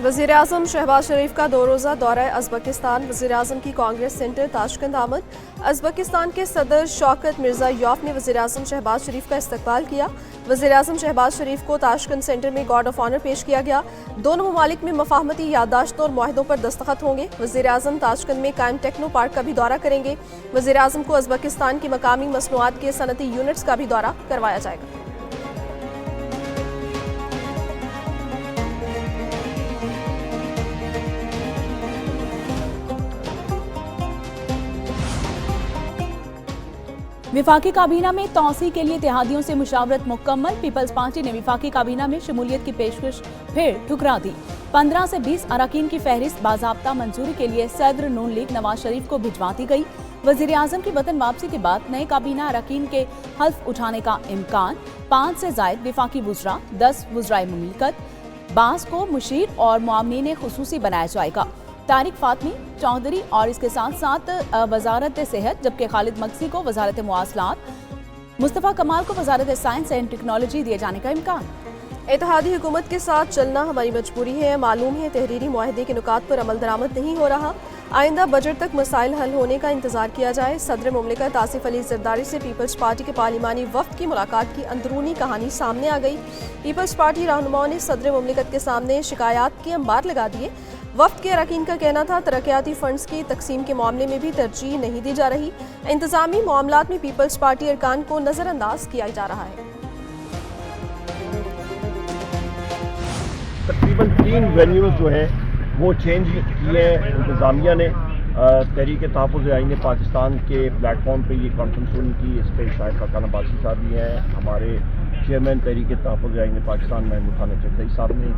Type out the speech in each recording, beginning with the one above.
वज़ीर-ए-आज़म शहबाज शरीफ का 2 रोज़ा दौरा उज़्बेकिस्तान। वज़ीर-ए-आज़म की कांग्रेस सेंटर ताशकंद आमद। उज़्बेकिस्तान के सदर शौकत मिर्ज़ायोफ ने वज़ीर-ए-आज़म शहबाज शरीफ का इस्तकबाल किया। वज़ीर-ए-आज़म शहबाज शरीफ को ताशकंद सेंटर में गार्ड ऑफ ऑनर पेश किया गया। दोनों ममालिक में मफाहमती याददाश्तों और मुआहदों पर दस्तखत होंगे। वज़ीर-ए-आज़म ताशकंद में कायम टेक्नो पार्क का भी दौरा करेंगे। वज़ीर-ए-आज़म को उज़्बेकिस्तान की मकामी मसनूआत के सनती यूनिट्स का भी दौरा करवाया जाएगा। विफाकी काबीना में तौसी के लिए इत्तेहादियों से मुशावरत मुकम्मल। पीपल्स पार्टी ने विफाकी काबीना में शमूलियत की पेशकश फिर ठुकरा दी। 15 से 20 अरकान की फहरिस्त बाज़ाब्ता मंजूरी के लिए सदर नून लीग नवाज शरीफ को भिजवा दी गई। वज़ीर-ए-आज़म की वतन वापसी के बाद नए काबीना अरकान के हल्फ उठाने का इम्कान। 5 से ज़ायद विफाकी वुज़रा, 10 वुज़राए मुमलिकत, 22 को मुशीर और मुआवनीन खुसूसी बनाया जाएगा। तारिक फातमी चौधरी और इसके साथ साथ वजारत सेहत, जबकि खालिद मकसी को वजारत मुआसलात, मुस्तफ़ा कमाल को वजारत साइंस एंड टेक्नोलॉजी दिए जाने का इम्कान। इत्तेहादी हुकूमत के साथ चलना हमारी मजबूरी है। मालूम है तहरीरी मुआहदे के नुकात पर अमल दरामद नहीं हो रहा। आइंदा बजट तक मसाइल हल होने का इंतजार किया जाए। सदर मुमलिकत आसिफ अली जरदारी से पीपल्स पार्टी के पार्लिमानी वफ्द की मुलाकात की अंदरूनी कहानी सामने आ गई। पीपल्स पार्टी रहनुमाओं ने सदर मुमलिकत के सामने शिकायत के अंबार लगा दिए। वफ्द के अरकान का कहना था तरक्याती फंड्स की तकसीम के मामले में भी तरजीह नहीं दी जा रही। इंतजामी मामलात में पीपल्स पार्टी अरकान को नजरअंदाज किया जा रहा है। तकरीबन 3 वेन्यूज़ जो है वो चेंज किए इंतज़ामिया ने। तहरीक तहफ़्फ़ुज़ आईन पाकिस्तान के प्लेटफॉर्म पे ये कॉन्फ्रेंस हुई की। इस पर शायद फ़रकान अब्बासी साहब भी हैं, हमारे चेयरमैन तहरीक तहफ़्फ़ुज़ आईन पाकिस्तान महमूद खान चौधरी साहब ने,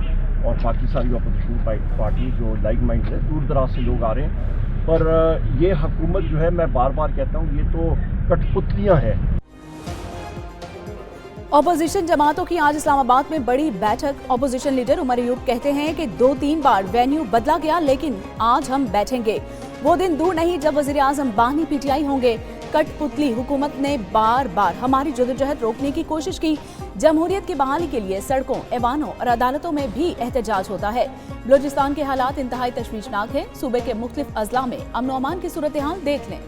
और बाकी सारी अपोजिशन पार्टी जो लाइक माइंड है, दूर दराज से लोग आ रहे हैं। पर ये हुकूमत जो है, मैं बार बार कहता हूँ, ये तो कठपुतलियाँ हैं। अपोजिशन जमातों की आज इस्लामाबाद में बड़ी बैठक। अपोजिशन लीडर उमर अयूब कहते हैं कि 2-3 बार वेन्यू बदला गया, लेकिन आज हम बैठेंगे। वो दिन दूर नहीं जब वज़ीर-ए-आज़म बानी पीटीआई होंगे। कठपुतली हुकूमत ने बार बार हमारी जदोजहद रोकने की कोशिश की। जमहूरियत की बहाली के लिए सड़कों, ऐवानों और अदालतों में भी एहतजाज होता है। बलूचिस्तान के हालात इंतहाई तशवीशनाक है। सूबे के मुख्तलिफ अजला में अमन व अमान की सूरत हाल देख लें।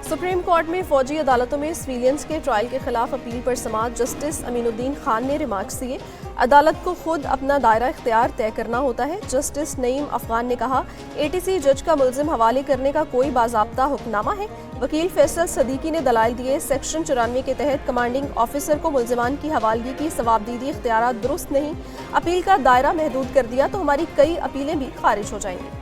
सुप्रीम कोर्ट में फौजी अदालतों में सिविलियंस के ट्रायल के खिलाफ अपील पर समाअत जस्टिस अमीनुद्दीन खान ने रिमार्क्स दिए। अदालत को खुद अपना दायरा इख्तियार तय करना होता है। जस्टिस नईम अफगान ने कहा, एटीसी जज का मुल्जिम हवाले करने का कोई बाज़ाब्ता हुक्मनामा है। वकील फैसल सदीकी ने दलाइल दिए। सेक्शन 94 के तहत कमांडिंग ऑफिसर को मुल्जिमान की हवालगी की सवाबदीदी इख्तियारात दुरुस्त नहीं। अपील का दायरा महदूद कर दिया तो हमारी कई अपीलें भी खारिज हो जाएंगी।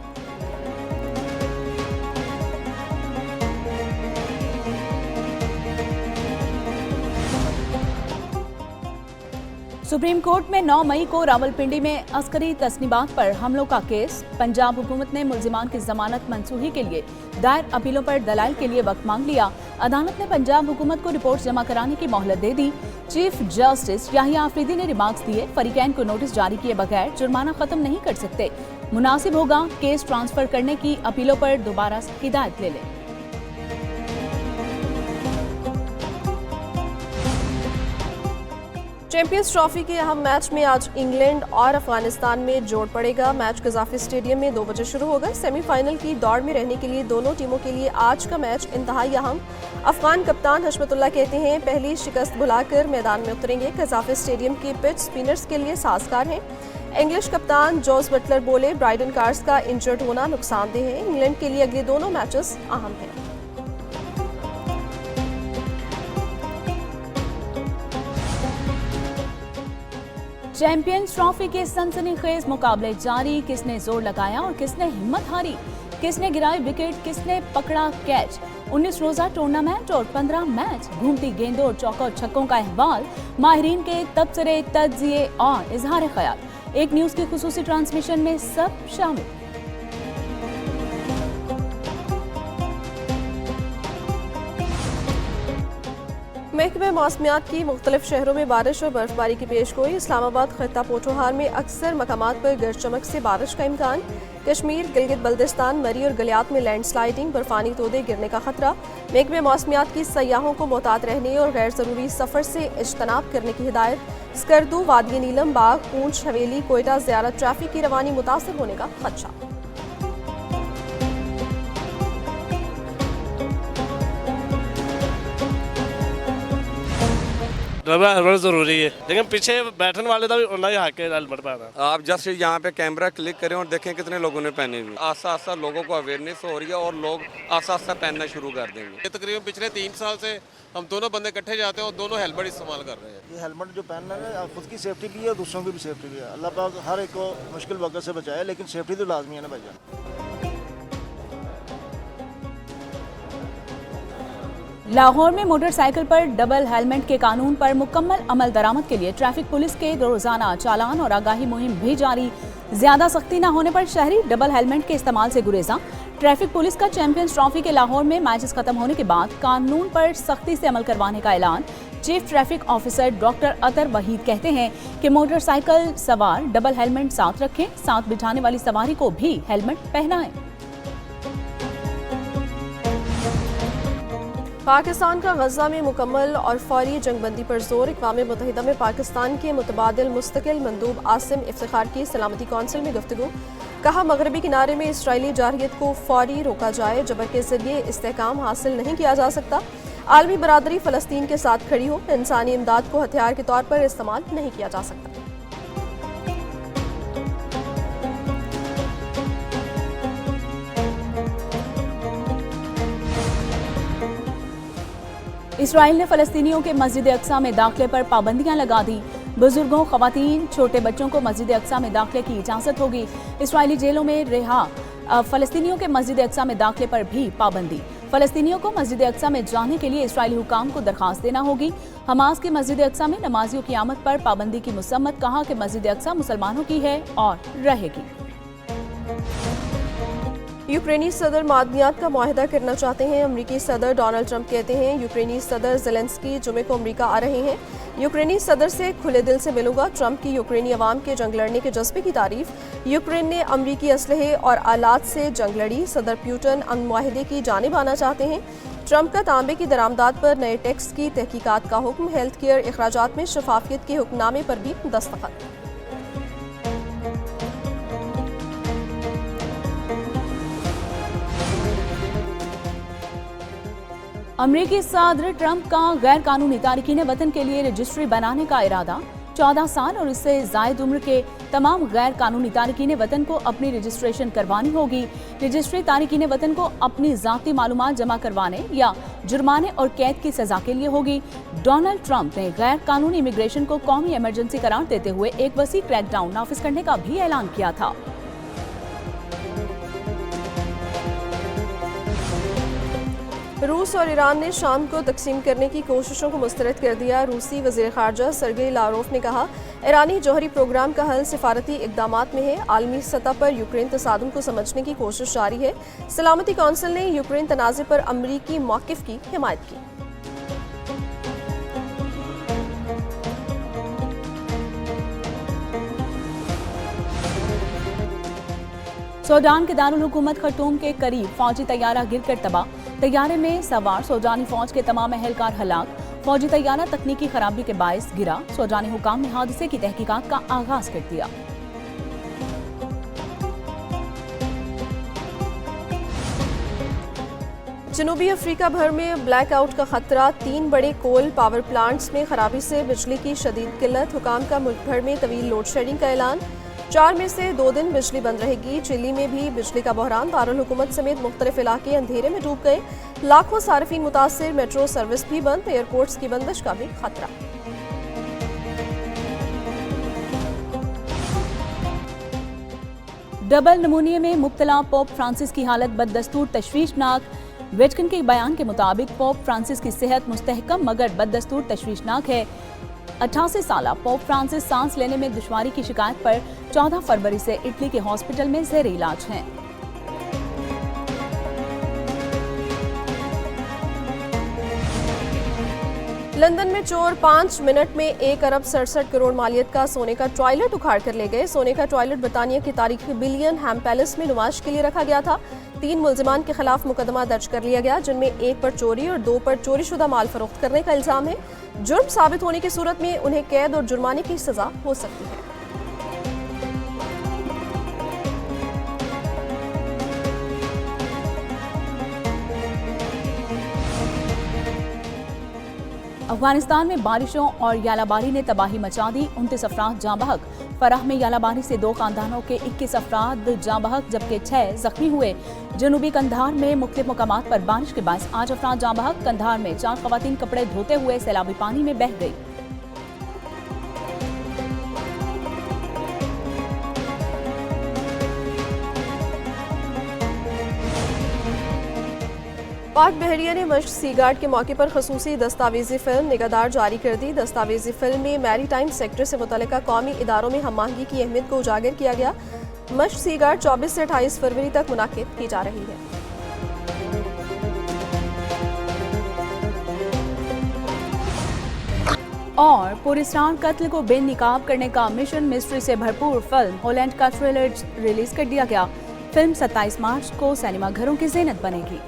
सुप्रीम कोर्ट में 9 मई को रावलपिंडी में अस्करी तस्नीबात पर हमलों का केस। पंजाब हुकूमत ने मुल्जिमान की जमानत मंसूखी के लिए दायर अपीलों पर दलाइल के लिए वक्त मांग लिया। अदालत ने पंजाब हुकूमत को रिपोर्ट जमा कराने की मोहलत दे दी। चीफ जस्टिस याहिया आफरीदी ने रिमार्क्स दिए, फरीकैन को नोटिस जारी किए बगैर जुर्माना खत्म नहीं कर सकते। मुनासिब होगा केस ट्रांसफर करने की अपीलों पर दोबारा हिदायत ले लें। चैंपियंस ट्रॉफी के अहम मैच में आज इंग्लैंड और अफगानिस्तान में जोड़ पड़ेगा। मैच कज़ाफी स्टेडियम में 2 बजे शुरू होगा। सेमीफाइनल की दौड़ में रहने के लिए दोनों टीमों के लिए आज का मैच इंतहाई अहम। अफगान कप्तान हशमतुल्लाह कहते हैं, पहली शिकस्त भुलाकर मैदान में उतरेंगे। कज़ाफी स्टेडियम की पिच स्पिनर्स के लिए साजगार है। इंग्लिश कप्तान जोस बटलर बोले, ब्राइडन कार्स का इंजर्ड होना नुकसानदेह है। इंग्लैंड के लिए अगले दोनों मैचेस अहम हैं। चैंपियंस ट्रॉफी के सनसनीखेज मुकाबले जारी। किसने जोर लगाया और किसने हिम्मत हारी, किसने गिराए विकेट, किसने पकड़ा कैच। 19 रोजा टूर्नामेंट और 15 मैच, घूमती गेंदों और चौकों छक्कों का अहवाल, माहिरीन के तबसरे, तज्जिए और इजहार ख्याल। एक न्यूज की खुसूसी ट्रांसमिशन में सब शामिल। महकमे मौसमियात की मुख्तलिफ शहरों में बारिश और बर्फबारी की पेशगोई। इस्लामाबाद खत्ता पोठोहार में अक्सर मकामात पर गरज चमक से बारिश का इम्कान। कश्मीर, गिलगित बल्तिस्तान, मरी और गलियात में लैंडस्लाइडिंग, बर्फानी तोदे गिरने का खतरा। महकमे मौसमियात की सयाहों को मोहतात रहने और गैर ज़रूरी सफ़र से इज्तनाब करने की हिदायत। स्कर्दू, वादी नीलम, बाग, पूंछ, हवेली, कोयटा ज़ियारत ट्रैफिक की रवानी मुतासर होने का खदशा। हेलमेट जरूरी है, लेकिन पीछे बैठने वाले का भी उतना ही हक है हेलमेट पहना। आप जस्ट यहाँ पे कैमरा क्लिक करें और देखें कितने लोगों ने पहने हुए। आस्ता आस्ता लोगों को अवेयरनेस हो रही है और लोग आस्ता आस्ता पहनना शुरू कर देंगे। ये तकरीबन पिछले 3 साल से हम दोनों बंदे इकट्ठे जाते हैं और दोनों हेलमेट इस्तेमाल कर रहे हैं। ये हेलमेट जो पहनना है खुद की सेफ्टी भी है और दूसरों की भी सेफ्टी भी है। अल्लाह पाक हर एक को मुश्किल वक्त से बचाए, लेकिन सेफ्टी तो लाजमी है ना भाईजान। लाहौर में मोटरसाइकिल पर डबल हेलमेट के कानून पर मुकम्मल अमल दरामद के लिए ट्रैफिक पुलिस के रोजाना चालान और आगाही मुहिम भी जारी। ज्यादा सख्ती न होने पर शहरी डबल हेलमेट के इस्तेमाल से गुरेजा। ट्रैफिक पुलिस का चैंपियंस ट्रॉफी के लाहौर में मैचेस खत्म होने के बाद कानून पर सख्ती से अमल करवाने का ऐलान। चीफ ट्रैफिक ऑफिसर डॉक्टर अतर वहीद कहते हैं कि मोटरसाइकिल सवार डबल हेलमेट साथ रखें, साथ बिठाने वाली सवारी को भी हेलमेट पहनाएं। पाकिस्तान का गजा में मुकम्मल और फौरी जंगबंदी पर जोर। अक़वाम मुत्तहिदा में पाकिस्तान के मुतबादिल मुस्तकिल मंदूब आसिम इफ्तिखार की सलामती कौंसिल में गुफ्तगू। कहा, मगरबी किनारे में इसराइली जारहियत को फौरी रोका जाए, जबर के जरिए इस्तेहकाम हासिल नहीं किया जा सकता। आलमी बरादरी फ़लस्तीन के साथ खड़ी हो, इंसानी इमदाद को हथियार के तौर पर इस्तेमाल नहीं किया जा सकता। इसराइल ने फ़लस्तीनियों के मस्जिद अक्सा में दाखिले पर पाबंदियां लगा दी। बुजुर्गों, खवातीन, छोटे बच्चों को मस्जिद अक्सा में दाखिले की इजाज़त होगी। इसराइली जेलों में रिहा फ़लस्तीनियों के मस्जिद अक्सा में दाखिले पर भी पाबंदी। फ़लस्तीनियों को मस्जिद अक्सा में जाने के लिए इसराइली हुकाम को दरखास्त देना होगी। हमास की मस्जिद अक्सा में नमाजियों की आमद पर पाबंदी की मुसम्मत। कहा कि मस्जिद अक्सा मुसलमानों की है और रहेगी। यूक्रेनी सदर मादनियात का मुआहदा करना चाहते हैं। अमरीकी सदर डोनाल्ड ट्रंप कहते हैं यूक्रेनी सदर ज़ेलेंस्की जुमे को अमरीका आ रहे हैं। यूक्रेनी सदर से खुले दिल से मिलूंगा। ट्रंप की यूक्रेनी अवाम के जंग लड़ने के जज्बे की तारीफ। यूक्रेन ने अमरीकी असलहे और आलात से जंग लड़ी। सदर प्यूटन अमन मुआहदे की जानिब आना चाहते हैं। ट्रंप का तांबे की दरामदात पर नए टैक्स की तहकीकात का हुक्म। हेल्थ केयर अखराजात में शफाफियत के हुक्मनामे पर भी दस्तखत। अमरीकी सदर ट्रंप का गैर कानूनी तारकीन वतन के लिए रजिस्ट्री बनाने का इरादा। 14 साल और इससे जायद उम्र के तमाम गैर कानूनी तारकीन वतन को अपनी रजिस्ट्रेशन करवानी होगी। रजिस्ट्री तारकीन वतन को अपनी ज़ाती मालूमात जमा करवाने या जुर्माने और कैद की सजा के लिए होगी। डोनाल्ड ट्रंप ने गैर कानूनी इमिग्रेशन को कौमी इमरजेंसी करार देते हुए एक वसी क्रैकडाउन नाफिज करने का भी ऐलान किया था। रूस और ईरान ने शाम को तकसीम करने की कोशिशों को मुस्तरद कर दिया। रूसी वज़ीर ख़ारजा सरगेई लारोफ ने कहा, ईरानी जौहरी प्रोग्राम का हल सिफारती इक़दामात में है। आलमी सतह पर यूक्रेन तसादुम को समझने की कोशिश जारी है। सलामती कौंसिल ने यूक्रेन तनाज़े पर अमरीकी मौक़िफ़ की हिमायत की। सूडान के दारुल हुकूमत खर्तूम के करीब फौजी तैयारा गिरकर तबाह। तैयारे में सवार सूडानी फौज के तमाम एहलकार हलाक। फौजी तैयारा तकनीकी खराबी के बायस गिरा। सूडानी हुकाम ने हादसे की तहकीकात का आगाज कर दिया। जनूबी अफ्रीका भर में ब्लैकआउट का खतरा। 3 बड़े कोल पावर प्लांट्स में खराबी से बिजली की शदीद किल्लत। हुकाम का मुल्क भर में तवील लोड शेडिंग का ऐलान। 4 में से 2 दिन बिजली बंद रहेगी। चिली में भी बिजली का बहरान। दारुल हुकूमत समेत मुख्तलिफ इलाके अंधेरे में डूब गए। लाखों सार्फिन मुतासिर। मेट्रो सर्विस भी बंद। एयरपोर्ट्स की बंदिश का भी खतरा। डबल नमूनिया में मुब्तला पोप फ्रांसिस की हालत बददस्तूर तशवीशनाक। वेटकिन के बयान के मुताबिक पोप फ्रांसिस की सेहत मुस्तहकम मगर बददस्तूर तशवीशनाक है। 88 साल पोप फ्रांसिस सांस लेने में दुश्वारी की शिकायत पर 14 फरवरी से इटली के हॉस्पिटल में ज़ेर इलाज हैं। लंदन में चोर 5 मिनट में 1 अरब 67 करोड़ मालियत का सोने का टॉयलेट उखाड़ कर ले गए। सोने का टॉयलेट बर्तानिया की तारीखी बिलियन हैम पैलेस में नुमाइश के लिए रखा गया था। 3 मुलजिमान के खिलाफ मुकदमा दर्ज कर लिया गया, जिनमें 1 पर चोरी और 2 पर चोरीशुदा माल फरोख्त करने का इल्जाम है। जुर्म साबित होने की सूरत में उन्हें कैद और जुर्माने की सजा हो सकती है। अफगानिस्तान में बारिशों और यालाबारी ने तबाही मचा दी। 29 अफराद जाँ बहक। फराह में यालाबारी से 2 खानदानों के 21 अफराद जाँ बहक जबकि 6 जख्मी हुए। जनूबी कंधार में मुख्तलिफ मकामात पर बारिश के बायस 8 अफराद जाँ बहक। कंधार में 4 खवातीन कपड़े धोते हुए सैलाबी पानी में बह गई। पाक बहरिया ने मश्क सी गार्ड के मौके पर खसूसी दस्तावेजी फिल्म निगाहदार जारी कर दी। दस्तावेजी फिल्म में मैरी टाइम सेक्टर से मुतल्लिका कौमी इदारों में हम आहंगी की अहमियत को उजागर किया गया। मश्क सी गार्ड 24 से 28 फरवरी तक मुनाकिद की जा रही है। और पुरिस्तान कत्ल को बेनकाब करने का मिशन मिस्ट्री से भरपूर फिल्म हॉलैंड का ट्रेलर रिलीज कर दिया गया। फिल्म 27 मार्च को सिनेमा घरों की ज़ीनत बनेगी।